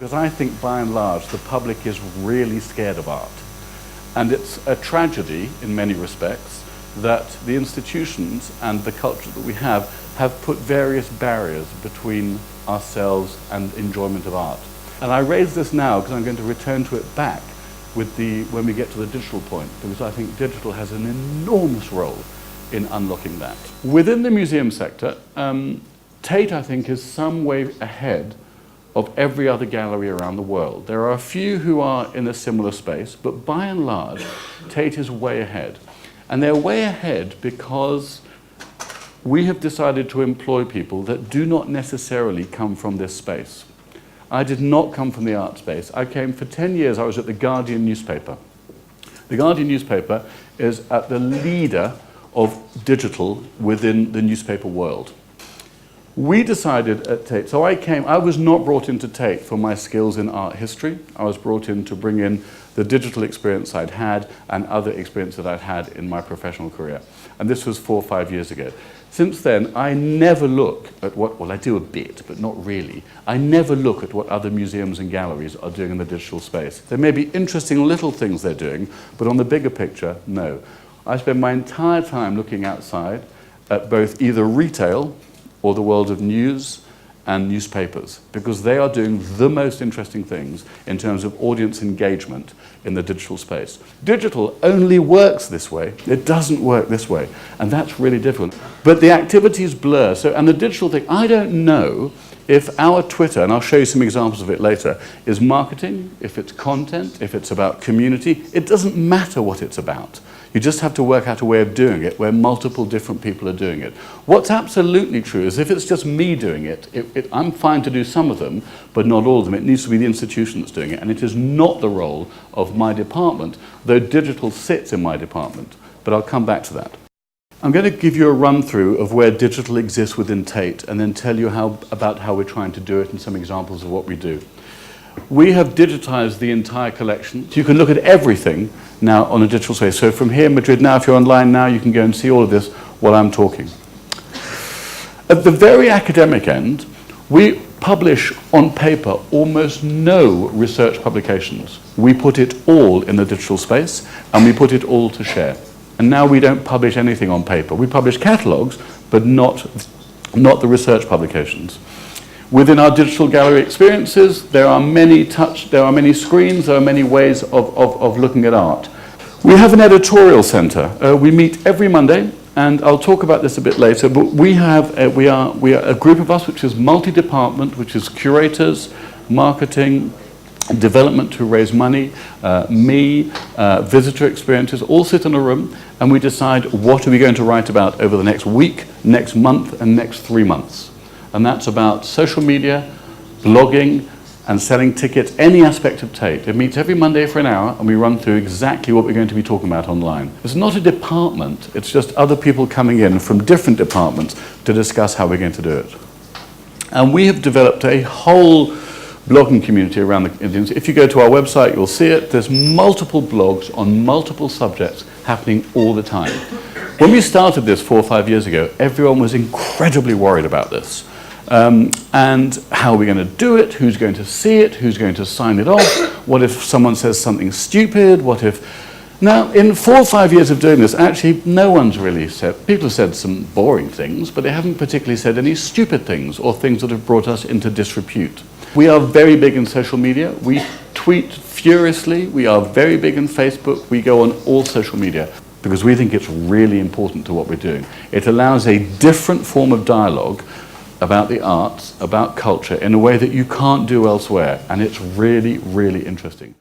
Because I think by and large the public is really scared of art. And it's a tragedy in many respects that the institutions and the culture that we have put various barriers between ourselves and enjoyment of art. And I raise this now because I'm going to return to it back when we get to the digital point, because I think digital has an enormous role in unlocking that. Within the museum sector, Tate, I think, is some way ahead of every other gallery around the world. There are a few who are in a similar space, but by and large, Tate is way ahead. And they're way ahead because we have decided to employ people that do not necessarily come from this space. I did not come from the art space. I came for 10 years, I was at the Guardian newspaper. The Guardian newspaper is at the leader of digital within the newspaper world. We decided at Tate, so I was not brought into Tate for my skills in art history. I was brought in to bring in the digital experience I'd had and other experience that I'd had in my professional career. And this was 4 or 5 years ago. Since then, I never look at well, I do a bit, but not really. I never look at what other museums and galleries are doing in the digital space. There may be interesting little things they're doing, but on the bigger picture, no. I spend my entire time looking outside at both either retail or the world of news and newspapers, because they are doing the most interesting things in terms of audience engagement in the digital space. Digital only works this way. It doesn't work this way, and that's really different. But the activities blur, and the digital thing, I don't know if our Twitter, and I'll show you some examples of it later, is marketing, if it's content, if it's about community. It doesn't matter what it's about. You just have to work out a way of doing it where multiple different people are doing it. What's absolutely true is if it's just me doing it, I'm fine to do some of them, but not all of them. It needs to be the institution that's doing it, and it is not the role of my department, though digital sits in my department. But I'll come back to that. I'm going to give you a run-through of where digital exists within Tate, and then tell you about how we're trying to do it and some examples of what we do. We have digitized the entire collection. So you can look at everything now on a digital space. So from here in Madrid now, if you're online now, you can go and see all of this while I'm talking. At the very academic end, we publish on paper almost no research publications. We put it all in the digital space, and we put it all to share. And now we don't publish anything on paper. We publish catalogues, but not the research publications. Within our digital gallery experiences, there are many screens, there are many ways of looking at art. We have an editorial centre. We meet every Monday, and I'll talk about this a bit later, but we are a group of us which is multi-department, which is curators, marketing, development to raise money, visitor experiences, all sit in a room, and we decide what are we going to write about over the next week, next month, and next 3 months. And that's about social media, blogging, and selling tickets, any aspect of Tate. It meets every Monday for an hour, and we run through exactly what we're going to be talking about online. It's not a department, it's just other people coming in from different departments to discuss how we're going to do it. And we have developed a whole blogging community around the... If you go to our website, you'll see it. There's multiple blogs on multiple subjects happening all the time. When we started this 4 or 5 years ago, everyone was incredibly worried about this. And how are we going to do it? Who's going to see it? Who's going to sign it off? What if someone says something stupid? What if... Now, in 4 or 5 years of doing this, actually, no one's really said... People have said some boring things, but they haven't particularly said any stupid things or things that have brought us into disrepute. We are very big in social media. We tweet furiously. We are very big in Facebook. We go on all social media because we think it's really important to what we're doing. It allows a different form of dialogue about the arts, about culture, in a way that you can't do elsewhere, and it's really, really interesting.